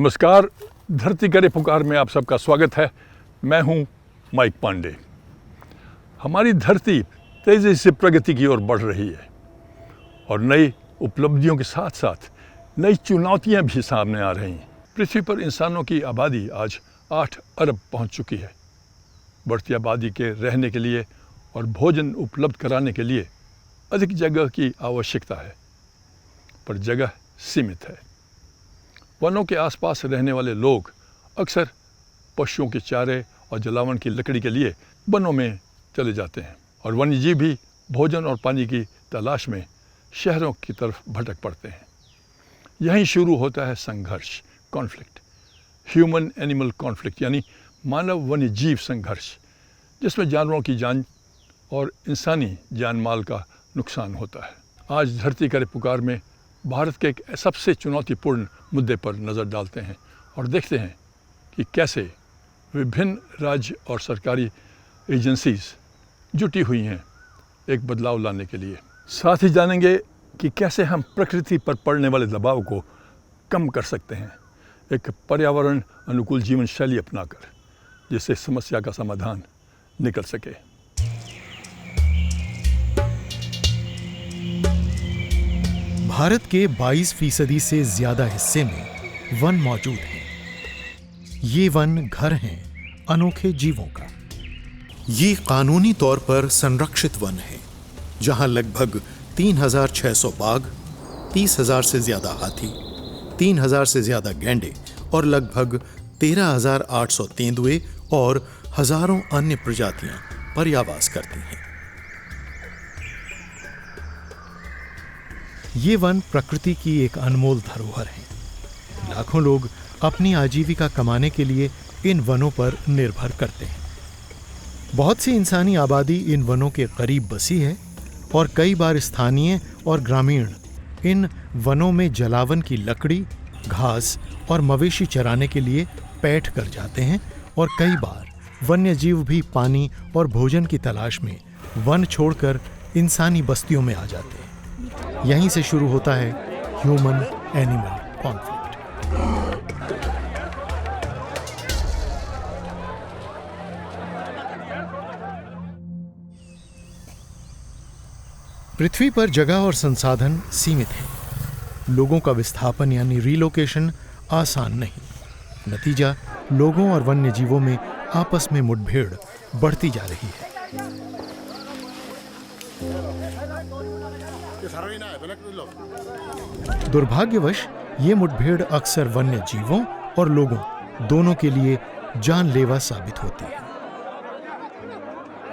नमस्कार, धरती करे पुकार में आप सबका स्वागत है। मैं हूं माइक पांडे। हमारी धरती तेज़ी से प्रगति की ओर बढ़ रही है और नई उपलब्धियों के साथ साथ नई चुनौतियां भी सामने आ रही हैं। पृथ्वी पर इंसानों की आबादी आज 8 अरब पहुंच चुकी है। बढ़ती आबादी के रहने के लिए और भोजन उपलब्ध कराने के लिए अधिक जगह की आवश्यकता है, पर जगह सीमित है। वनों के आसपास रहने वाले लोग अक्सर पशुओं के चारे और जलावन की लकड़ी के लिए वनों में चले जाते हैं और वन्यजीव भी भोजन और पानी की तलाश में शहरों की तरफ भटक पड़ते हैं। यहीं शुरू होता है संघर्ष, कॉन्फ्लिक्ट, ह्यूमन एनिमल कॉन्फ्लिक्ट यानी मानव वन्यजीव संघर्ष, जिसमें जानवरों की जान और इंसानी जान माल का नुकसान होता है। आज धरती करे पुकार में भारत के एक सबसे चुनौतीपूर्ण मुद्दे पर नज़र डालते हैं और देखते हैं कि कैसे विभिन्न राज्य और सरकारी एजेंसीज जुटी हुई हैं एक बदलाव लाने के लिए। साथ ही जानेंगे कि कैसे हम प्रकृति पर पड़ने वाले दबाव को कम कर सकते हैं एक पर्यावरण अनुकूल जीवन शैली अपनाकर, जिससे समस्या का समाधान निकल सके। भारत के 22% से ज्यादा हिस्से में वन मौजूद हैं। ये वन घर हैं अनोखे जीवों का। ये कानूनी तौर पर संरक्षित वन है, जहां लगभग 3,600 बाघ, 30,000 से ज्यादा हाथी, 3,000 से ज्यादा गैंडे और लगभग 13,800 तेंदुए और हजारों अन्य प्रजातियां पर्यावास करती हैं। ये वन प्रकृति की एक अनमोल धरोहर है। लाखों लोग अपनी आजीविका कमाने के लिए इन वनों पर निर्भर करते हैं। बहुत सी इंसानी आबादी इन वनों के करीब बसी है और कई बार स्थानीय और ग्रामीण इन वनों में जलावन की लकड़ी, घास और मवेशी चराने के लिए पैठ कर जाते हैं और कई बार वन्यजीव भी पानी और भोजन की तलाश में वन छोड़कर इंसानी बस्तियों में आ जाते हैं। यहीं से शुरू होता है ह्यूमन एनिमल कॉन्फ्लिक्ट। पृथ्वी पर जगह और संसाधन सीमित हैं। लोगों का विस्थापन यानी रीलोकेशन आसान नहीं। नतीजा, लोगों और वन्य जीवों में आपस में मुठभेड़ बढ़ती जा रही है। दुर्भाग्यवश ये मुठभेड़ अक्सर वन्य जीवों और लोगों दोनों के लिए जानलेवा साबित होती है।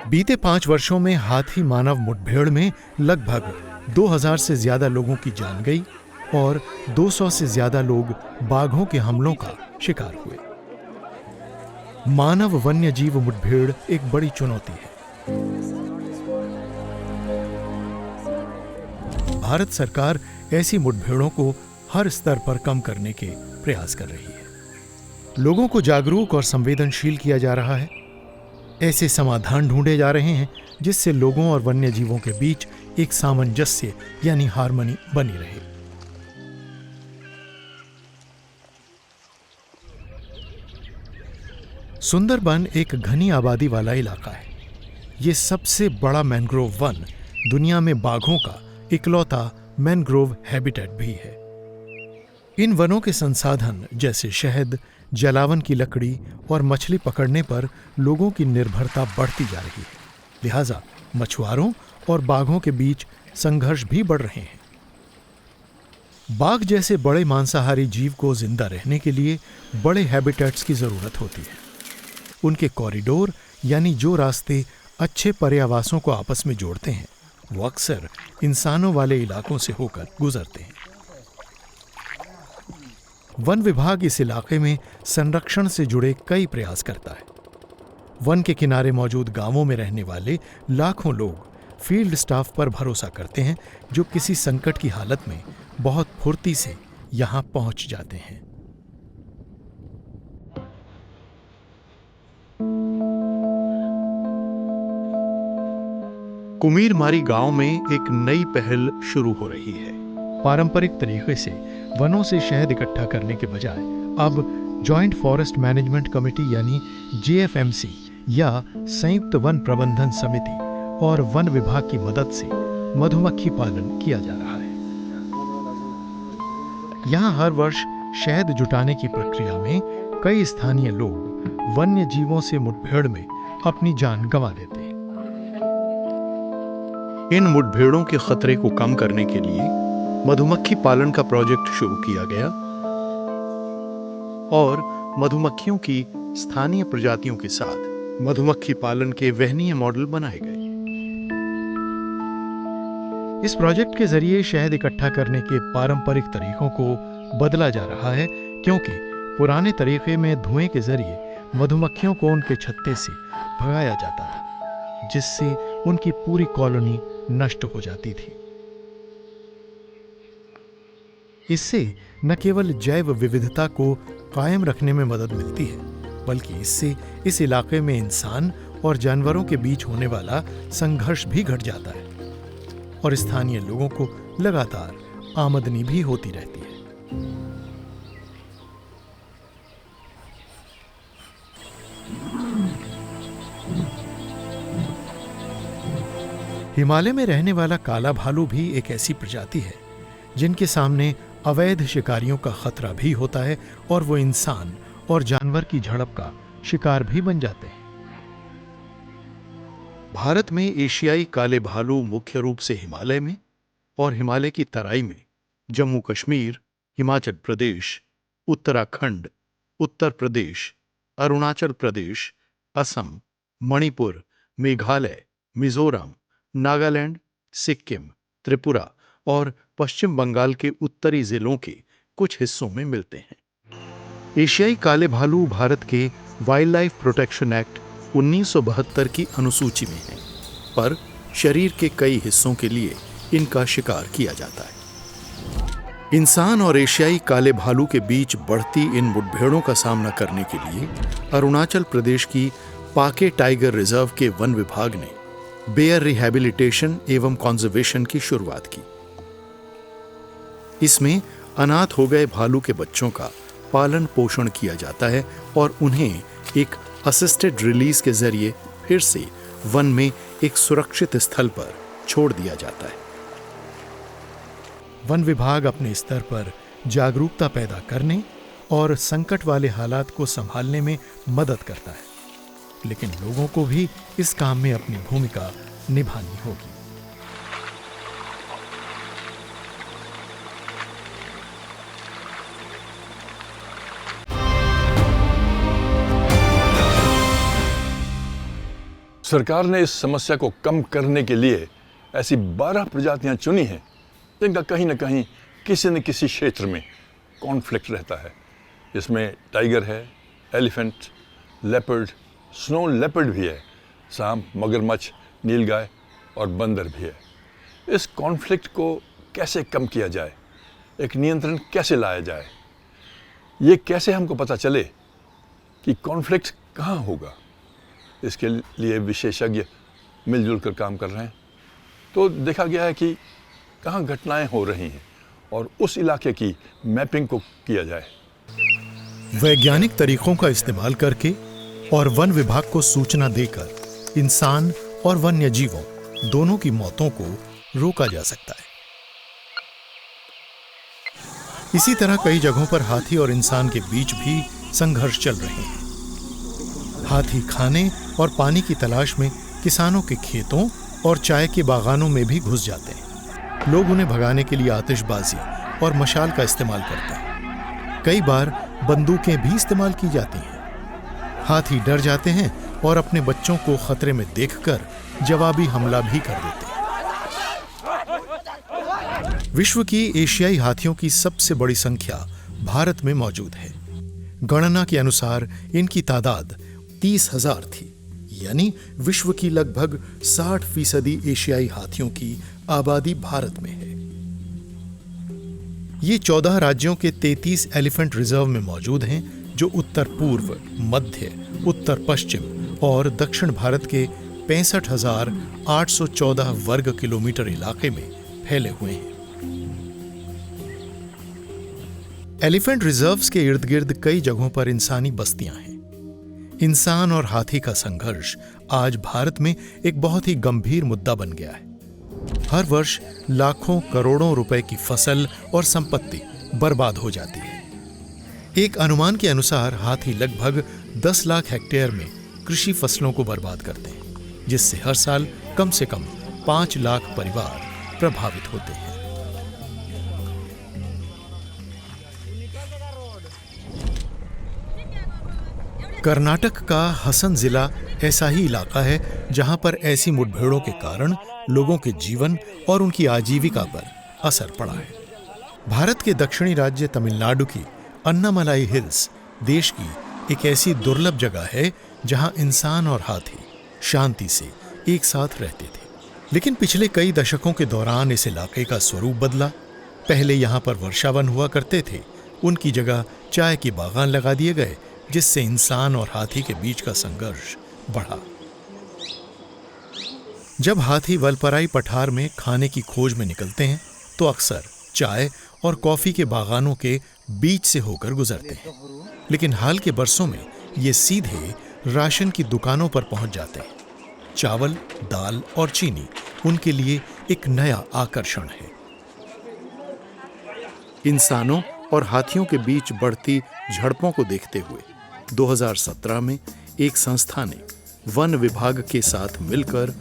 बीते 5 वर्षों में हाथी मानव मुठभेड़ में लगभग 2,000 से ज्यादा लोगों की जान गई और 200 से ज्यादा लोग बाघों के हमलों का शिकार हुए। मानव वन्य जीव मुठभेड़ एक बड़ी चुनौती है। भारत सरकार ऐसी मुठभेड़ों को हर स्तर पर कम करने के प्रयास कर रही है। लोगों को जागरूक और संवेदनशील किया जा रहा है। ऐसे समाधान ढूंढे जा रहे हैं जिससे लोगों और वन्य जीवों के बीच एक सामंजस्य यानी हार्मनी बनी रहे। सुंदरबन एक घनी आबादी वाला इलाका है। यह सबसे बड़ा मैंग्रोव वन दुनिया में बाघों का इकलौता मैंग्रोव हैबिटेट भी है। इन वनों के संसाधन जैसे शहद, जलावन की लकड़ी और मछली पकड़ने पर लोगों की निर्भरता बढ़ती जा रही है। लिहाजा मछुआरों और बाघों के बीच संघर्ष भी बढ़ रहे हैं। बाघ जैसे बड़े मांसाहारी जीव को जिंदा रहने के लिए बड़े हैबिटेट्स की जरूरत होती है। उनके कॉरिडोर यानी जो रास्ते अच्छे पर्यावासों को आपस में जोड़ते हैं, वो अक्सर इंसानों वाले इलाकों से होकर गुजरते हैं। वन विभाग इस इलाके में संरक्षण से जुड़े कई प्रयास करता है। वन के किनारे मौजूद गांवों में रहने वाले लाखों लोग फील्ड स्टाफ पर भरोसा करते हैं, जो किसी संकट की हालत में बहुत फुर्ती से यहां पहुंच जाते हैं। कुमीरमारी गांव में एक नई पहल शुरू हो रही है। पारंपरिक तरीके से वनों से शहद इकट्ठा करने के बजाय अब जॉइंट फॉरेस्ट मैनेजमेंट कमेटी यानी JFMC या संयुक्त वन प्रबंधन समिति और वन विभाग की मदद से मधुमक्खी पालन किया जा रहा है। यहाँ हर वर्ष शहद जुटाने की प्रक्रिया में कई स्थानीय लोग वन्य जीवों से मुठभेड़ में अपनी जान गंवा देते हैं। इन मुठभेड़ों के खतरे को कम करने के लिए मधुमक्खी पालन का प्रोजेक्ट शुरू किया गया और मधुमक्खियों की स्थानीय प्रजातियों के साथ मधुमक्खी पालन के वहनीय मॉडल बनाए गए। इस प्रोजेक्ट के जरिए शहद इकट्ठा करने के पारंपरिक तरीकों को बदला जा रहा है, क्योंकि पुराने तरीके में धुएं के जरिए मधुमक्खियों को उनके छत्ते से भगाया जाता था, जिससे उनकी पूरी कॉलोनी नष्ट हो जाती थी। इससे न केवल जैव विविधता को कायम रखने में मदद मिलती है, बल्कि इससे इस इलाके में इंसान और जानवरों के बीच होने वाला संघर्ष भी घट जाता है और स्थानीय लोगों को लगातार आमदनी भी होती रहती है। हिमालय में रहने वाला काला भालू भी एक ऐसी प्रजाति है जिनके सामने अवैध शिकारियों का खतरा भी होता है और वो इंसान और जानवर की झड़प का शिकार भी बन जाते हैं। भारत में एशियाई काले भालू मुख्य रूप से हिमालय में और हिमालय की तराई में जम्मू कश्मीर, हिमाचल प्रदेश, उत्तराखंड, उत्तर प्रदेश, अरुणाचल प्रदेश, असम, मणिपुर, मेघालय, मिजोरम, नागालैंड, सिक्किम, त्रिपुरा और पश्चिम बंगाल के उत्तरी जिलों के कुछ हिस्सों में मिलते हैं। एशियाई काले भालू भारत के वाइल्ड लाइफ प्रोटेक्शन एक्ट 1972 की अनुसूची में है, पर शरीर के कई हिस्सों के लिए इनका शिकार किया जाता है। इंसान और एशियाई काले भालू के बीच बढ़ती इन मुठभेड़ों का सामना करने के लिए अरुणाचल प्रदेश की पाके टाइगर रिजर्व के वन विभाग ने बेयर रिहैबिलिटेशन एवं कॉन्जर्वेशन की शुरुआत की। इसमें अनाथ हो गए भालू के बच्चों का पालन पोषण किया जाता है और उन्हें एक असिस्टेड रिलीज के जरिए फिर से वन में एक सुरक्षित स्थल पर छोड़ दिया जाता है। वन विभाग अपने स्तर पर जागरूकता पैदा करने और संकट वाले हालात को संभालने में मदद करता है, लेकिन लोगों को भी इस काम में अपनी भूमिका निभानी होगी। सरकार ने इस समस्या को कम करने के लिए ऐसी 12 प्रजातियां चुनी हैं जिनका कहीं ना कहीं किसी न किसी क्षेत्र में कॉन्फ्लिक्ट रहता है। इसमें टाइगर है, एलिफेंट, लेपर्ड, स्नो लेपर्ड भी है, सांप, मगरमच्छ, नीलगाय और बंदर भी है। इस कॉन्फ्लिक्ट को कैसे कम किया जाए, एक नियंत्रण कैसे लाया जाए, ये कैसे हमको पता चले कि कॉन्फ्लिक्ट कहाँ होगा, इसके लिए विशेषज्ञ मिलजुल कर काम कर रहे हैं। तो देखा गया है कि कहाँ घटनाएं हो रही हैं और उस इलाके की मैपिंग को किया जाए। वैज्ञानिक तरीकों का इस्तेमाल करके और वन विभाग को सूचना देकर इंसान और वन्य जीवों दोनों की मौतों को रोका जा सकता है। इसी तरह कई जगहों पर हाथी और इंसान के बीच भी संघर्ष चल रहे हैं। हाथी खाने और पानी की तलाश में किसानों के खेतों और चाय के बागानों में भी घुस जाते हैं। लोग उन्हें भगाने के लिए आतिशबाजी और मशाल का इस्तेमाल करते हैं। कई बार बंदूकें भी इस्तेमाल की जाती हैं। हाथी डर जाते हैं और अपने बच्चों को खतरे में देखकर जवाबी हमला भी कर देते हैं। विश्व की एशियाई हाथियों की सबसे बड़ी संख्या भारत में मौजूद है। गणना के अनुसार इनकी तादाद 30,000 थी, यानी विश्व की लगभग 60% एशियाई हाथियों की आबादी भारत में है। ये 14 राज्यों के 33 एलिफेंट रिजर्व में मौजूद हैं, जो उत्तर पूर्व, मध्य, उत्तर पश्चिम और दक्षिण भारत के 65,814 वर्ग किलोमीटर इलाके में फैले हुए हैं। एलिफेंट रिजर्व्स के इर्द गिर्द कई जगहों पर इंसानी बस्तियां हैं। इंसान और हाथी का संघर्ष आज भारत में एक बहुत ही गंभीर मुद्दा बन गया है। हर वर्ष लाखों करोड़ों रुपए की फसल और संपत्ति बर्बाद हो जाती है। एक अनुमान के अनुसार हाथी लगभग 10 लाख हेक्टेयर में कृषि फसलों को बर्बाद करते हैं, जिससे हर साल कम से कम 5 लाख परिवार प्रभावित होते हैं। कर्नाटक का हसन जिला ऐसा ही इलाका है जहां पर ऐसी मुठभेड़ों के कारण लोगों के जीवन और उनकी आजीविका पर असर पड़ा है। भारत के दक्षिणी राज्य तमिलनाडु की अन्नामलाई हिल्स देश की एक ऐसी दुर्लभ जगह है जहां इंसान और हाथी शांति से एक साथ रहते थे। लेकिन पिछले कई दशकों के दौरान इस इलाके का स्वरूप बदला। पहले यहां पर वर्षावन हुआ करते थे, उनकी जगह चाय के बागान लगा दिए गए, जिससे इंसान और हाथी के बीच का संघर्ष बढ़ा। जब हाथी वलपराई पठार में खाने की खोज में निकलते हैं तो अक्सर चाय और कॉफी के बागानों के बीच से होकर गुजरते हैं, लेकिन हाल के बरसों में ये सीधे राशन की दुकानों पर पहुंच जाते हैं। चावल, दाल और चीनी उनके लिए एक नया आकर्षण है। इंसानों और हाथियों के बीच बढ़ती झड़पों को देखते हुए 2017 में एक संस्था ने वन विभाग के साथ मिलकर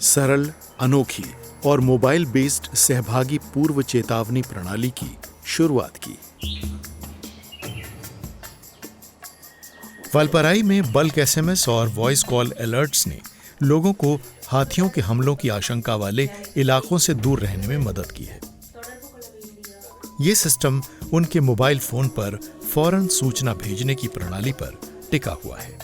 सरल, अनोखी और मोबाइल बेस्ड सहभागी पूर्व चेतावनी प्रणाली की शुरुआत की। वालपराई में बल्क एसएमएस और वॉइस कॉल अलर्ट्स ने लोगों को हाथियों के हमलों की आशंका वाले इलाकों से दूर रहने में मदद की है। ये सिस्टम उनके मोबाइल फोन पर फौरन सूचना भेजने की प्रणाली पर टिका हुआ है।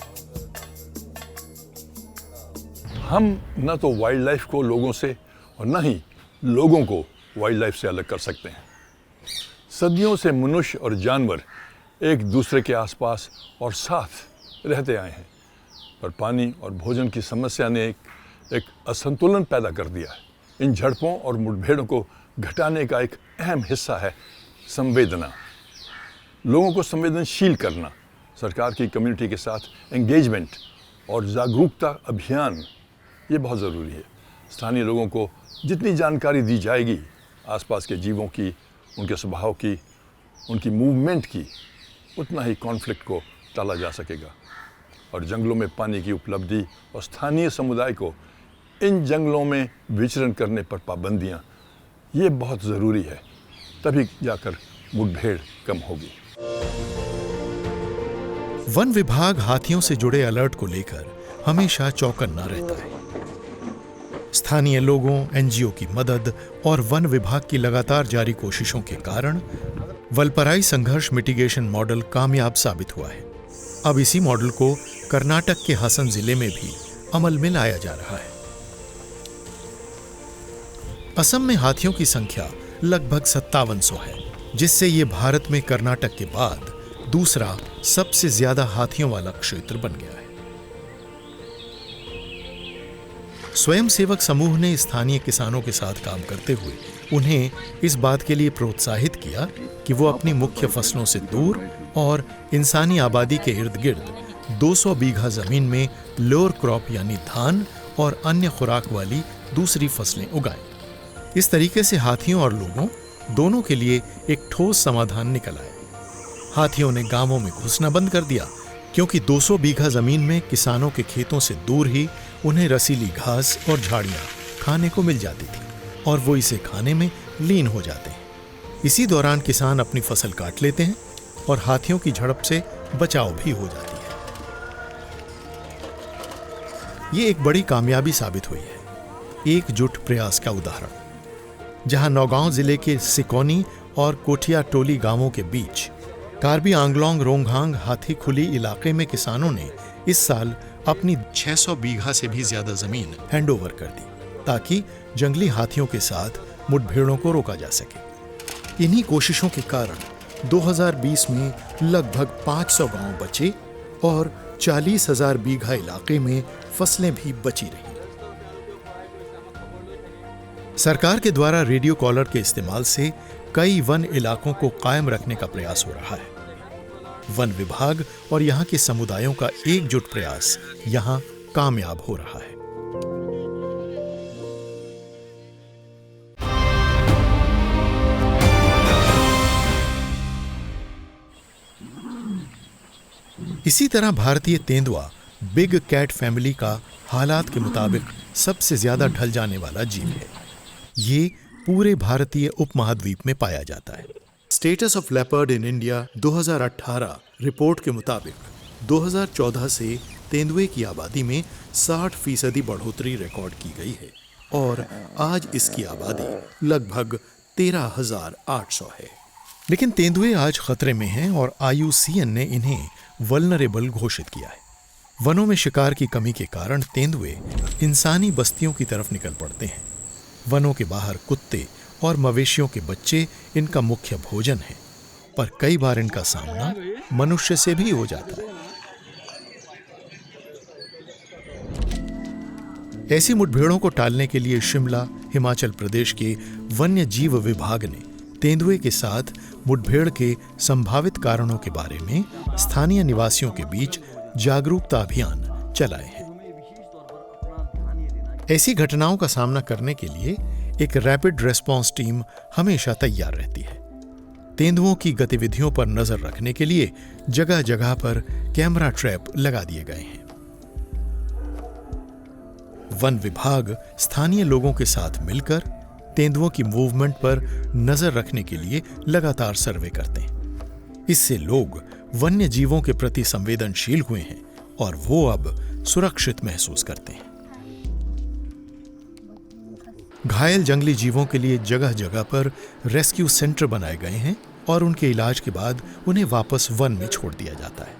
हम न तो वाइल्ड लाइफ को लोगों से और न ही लोगों को वाइल्ड लाइफ से अलग कर सकते हैं। सदियों से मनुष्य और जानवर एक दूसरे के आसपास और साथ रहते आए हैं, पर पानी और भोजन की समस्या ने एक असंतुलन पैदा कर दिया है। इन झड़पों और मुठभेड़ों को घटाने का एक अहम हिस्सा है संवेदना, लोगों को संवेदनशील करना। सरकार की कम्युनिटी के साथ एंगेजमेंट और जागरूकता अभियान ये बहुत ज़रूरी है। स्थानीय लोगों को जितनी जानकारी दी जाएगी आसपास के जीवों की, उनके स्वभाव की, उनकी मूवमेंट की, उतना ही कॉन्फ्लिक्ट को टाला जा सकेगा। और जंगलों में पानी की उपलब्धि और स्थानीय समुदाय को इन जंगलों में विचरण करने पर पाबंदियाँ, ये बहुत ज़रूरी है। तभी जाकर मुठभेड़ कम होगी। वन विभाग हाथियों से जुड़े अलर्ट को लेकर हमेशा चौकन्ना रहता है। स्थानीय लोगों, एनजीओ की मदद और वन विभाग की लगातार जारी कोशिशों के कारण वलपराई संघर्ष मिटिगेशन मॉडल कामयाब साबित हुआ है। अब इसी मॉडल को कर्नाटक के हसन जिले में भी अमल में लाया जा रहा है। असम में हाथियों की संख्या लगभग 5700 है, जिससे ये भारत में कर्नाटक के बाद दूसरा सबसे ज्यादा हाथियों वाला क्षेत्र बन गया है। स्वयंसेवक समूह ने स्थानीय किसानों के साथ काम करते हुए उन्हें इस बात के लिए प्रोत्साहित किया कि वो अपनी मुख्य फसलों से दूर और इंसानी आबादी के इर्द गिर्द 200 बीघा जमीन में लोअर क्रॉप यानी धान और अन्य खुराक वाली दूसरी फसलें उगाएं। इस तरीके से हाथियों और लोगों दोनों के लिए एक ठोस समाधान निकल आया। हाथियों ने गांवों में घुसना बंद कर दिया, क्योंकि 200 बीघा जमीन में किसानों के खेतों से दूर ही उन्हें रसीली घास और झाड़ियां खाने को मिल जाती थी और वो इसे खाने में लीन हो जाते हैं। इसी दौरान किसान अपनी फसल काट लेते हैं और हाथियों की झड़प से बचाव भी हो जाती है। ये एक बड़ी कामयाबी साबित हुई है। एकजुट प्रयास का उदाहरण, जहां नौगांव जिले के सिकोनी और कोठिया टोली गांवों के बीच कार्बी आंगलोंग रोंगहांग हाथी खुली इलाके में किसानों ने इस साल अपनी 600 बीघा से भी ज्यादा जमीन हैंडओवर कर दी, ताकि जंगली हाथियों के साथ मुठभेड़ों को रोका जा सके। इन्हीं कोशिशों के कारण 2020 में लगभग 500 गांव बचे और 40,000 बीघा इलाके में फसलें भी बची रहीं। सरकार के द्वारा रेडियो कॉलर के इस्तेमाल से कई वन इलाकों को कायम रखने का प्रयास हो रहा है। वन विभाग और यहाँ के समुदायों का एकजुट प्रयास यहाँ कामयाब हो रहा है। इसी तरह भारतीय तेंदुआ बिग कैट फैमिली का हालात के मुताबिक सबसे ज्यादा ढल जाने वाला जीव है। ये पूरे भारतीय उपमहाद्वीप में पाया जाता है। Status of leopard in India 2018 report के मुताबिक 2014 से तेंदुए की आबादी में 60% बढ़ोतरी रिकॉर्ड की गई है और आज इसकी आबादी लगभग 13,800 है। लेकिन तेंदुए आज खतरे में हैं और IUCN ने इन्हें वल्नरेबल घोषित किया है। वनों में शिकार की कमी के कारण तेंदुए इंसानी बस्तियों की तरफ निकल पड़ते हैं। वनों के बाहर कुत्ते और मवेशियों के बच्चे इनका मुख्य भोजन है, पर कई बार इनका सामना मनुष्य से भी हो जाता है। ऐसी मुठभेड़ों को टालने के लिए शिमला, हिमाचल प्रदेश के वन्य जीव विभाग ने तेंदुए के साथ मुठभेड़ के संभावित कारणों के बारे में स्थानीय निवासियों के बीच जागरूकता अभियान चलाए हैं। ऐसी घटनाओं का सामना करने के लिए एक रैपिड रेस्पॉन्स टीम हमेशा तैयार रहती है। तेंदुओं की गतिविधियों पर नजर रखने के लिए जगह जगह पर कैमरा ट्रैप लगा दिए गए हैं। वन विभाग स्थानीय लोगों के साथ मिलकर तेंदुओं की मूवमेंट पर नजर रखने के लिए लगातार सर्वे करते हैं। इससे लोग वन्य जीवों के प्रति संवेदनशील हुए हैं और वो अब सुरक्षित महसूस करते हैं। घायल जंगली जीवों के लिए जगह जगह पर रेस्क्यू सेंटर बनाए गए हैं और उनके इलाज के बाद उन्हें वापस वन में छोड़ दिया जाता है।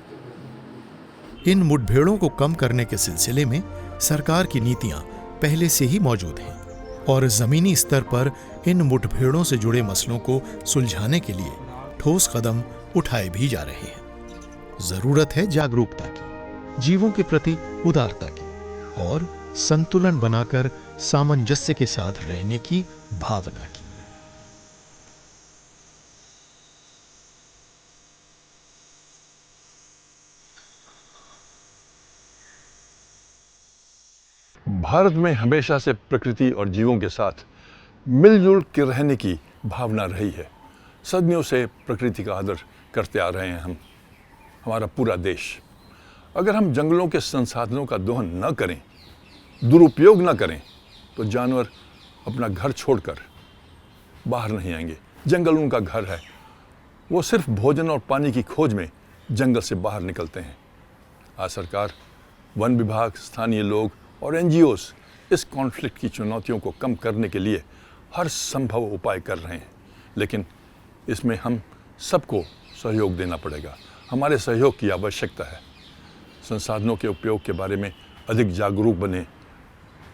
इन मुठभेड़ों को कम करने के सिलसिले में सरकार की नीतियां पहले से ही मौजूद हैं और जमीनी स्तर पर इन मुठभेड़ों से जुड़े मसलों को सुलझाने के लिए ठोस कदम उठाए भी जा रहे हैं। जरूरत है जागरूकता की, जीवों के प्रति उदारता की और संतुलन बनाकर सामंजस्य के साथ रहने की भावना की। भारत में हमेशा से प्रकृति और जीवों के साथ मिलजुल के रहने की भावना रही है। सदियों से प्रकृति का आदर करते आ रहे हैं हमारा पूरा देश। अगर हम जंगलों के संसाधनों का दोहन न करें, दुरुपयोग न करें, तो जानवर अपना घर छोड़कर बाहर नहीं आएंगे। जंगल उनका घर है। वो सिर्फ भोजन और पानी की खोज में जंगल से बाहर निकलते हैं। आज सरकार, वन विभाग, स्थानीय लोग और NGOs इस कॉन्फ्लिक्ट की चुनौतियों को कम करने के लिए हर संभव उपाय कर रहे हैं, लेकिन इसमें हम सबको सहयोग देना पड़ेगा। हमारे सहयोग की आवश्यकता है। संसाधनों के उपयोग के बारे में अधिक जागरूक बने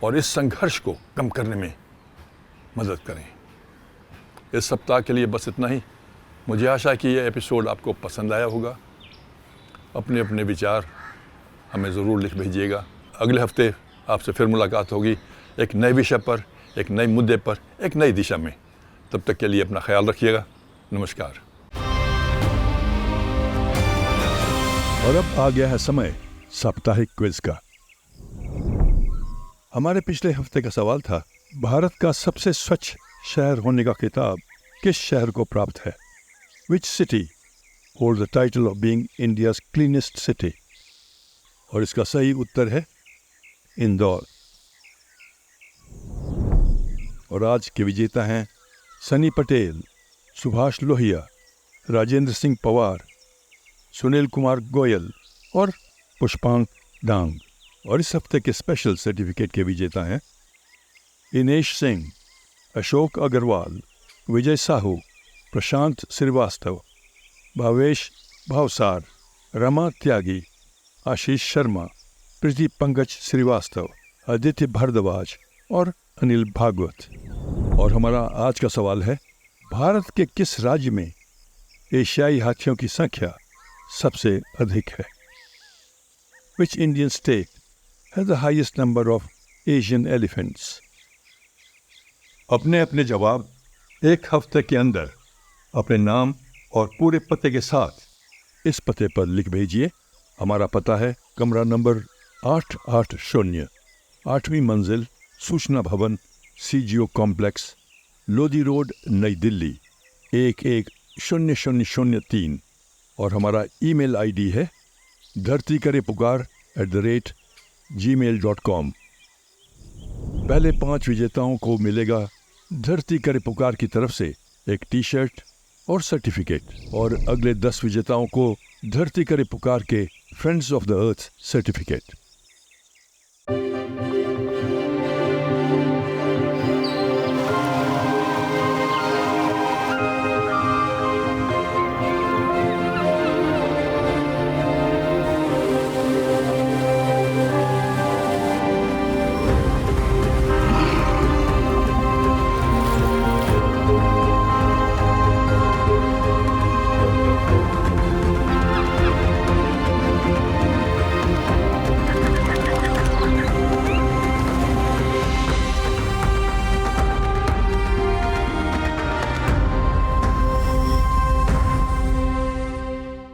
और इस संघर्ष को कम करने में मदद करें। इस सप्ताह के लिए बस इतना ही। मुझे आशा है कि यह एपिसोड आपको पसंद आया होगा। अपने अपने विचार हमें ज़रूर लिख भेजिएगा। अगले हफ्ते आपसे फिर मुलाकात होगी, एक नए विषय पर, एक नए मुद्दे पर, एक नई दिशा में। तब तक के लिए अपना ख्याल रखिएगा। नमस्कार। और अब आ गया है समय साप्ताहिक क्विज का। हमारे पिछले हफ्ते का सवाल था, भारत का सबसे स्वच्छ शहर होने का खिताब किस शहर को प्राप्त है? Which city holds the title of being India's cleanest city? और इसका सही उत्तर है इंदौर। और आज के विजेता हैं सनी पटेल, सुभाष लोहिया, राजेंद्र सिंह पवार, सुनील कुमार गोयल और पुष्पांक डांग। और इस हफ्ते के स्पेशल सर्टिफिकेट के विजेता हैं इनेश सिंह, अशोक अग्रवाल, विजय साहू, प्रशांत श्रीवास्तव, भावेश भावसार, रमा त्यागी, आशीष शर्मा, प्रीति पंकज श्रीवास्तव, आदित्य भारद्वाज और अनिल भागवत। और हमारा आज का सवाल है, भारत के किस राज्य में एशियाई हाथियों की संख्या सबसे अधिक है? Which Indian state has the highest number of Asian elephants? अपने अपने जवाब एक हफ्ते के अंदर अपने नाम और पूरे पते के साथ इस पते पर लिख भेजिए। हमारा पता है कमरा नंबर 880, 8वीं मंजिल, सूचना भवन, CGO कॉम्प्लेक्स, लोधी रोड, नई दिल्ली 110003। और हमारा ईमेल ID है dhartikarepukaar@gmail.com। पहले 5 विजेताओं को मिलेगा धरती करे पुकार की तरफ से एक T-शर्ट और सर्टिफिकेट, और अगले 10 विजेताओं को धरती करे पुकार के friends of the earth certificate.